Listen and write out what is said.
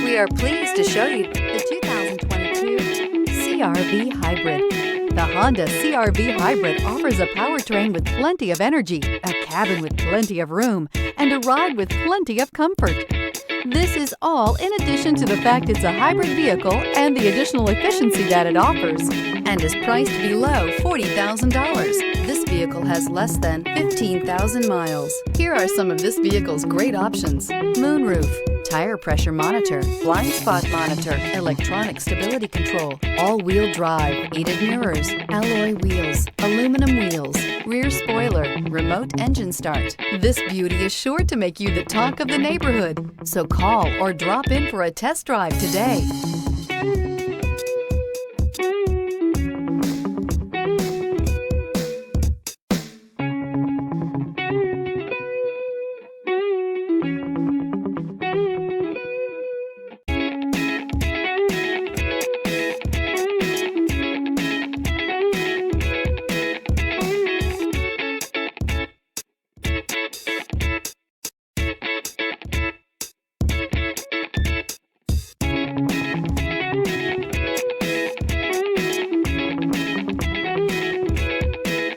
We are pleased to show you the 2022 CR-V Hybrid. The Honda CR-V Hybrid offers a powertrain with plenty of energy, a cabin with plenty of room, and a ride with plenty of comfort. This is all in addition to the fact it's a hybrid vehicle and the additional efficiency that it offers, and is priced below $40,000. This vehicle has less than 15,000 miles. Here are some of this vehicle's great options: moonroof, tire pressure monitor, blind spot monitor, electronic stability control, all-wheel drive, heated mirrors, alloy wheels, aluminum wheels, rear spoiler, remote engine start. This beauty is sure to make you the talk of the neighborhood. So call or drop in for a test drive today.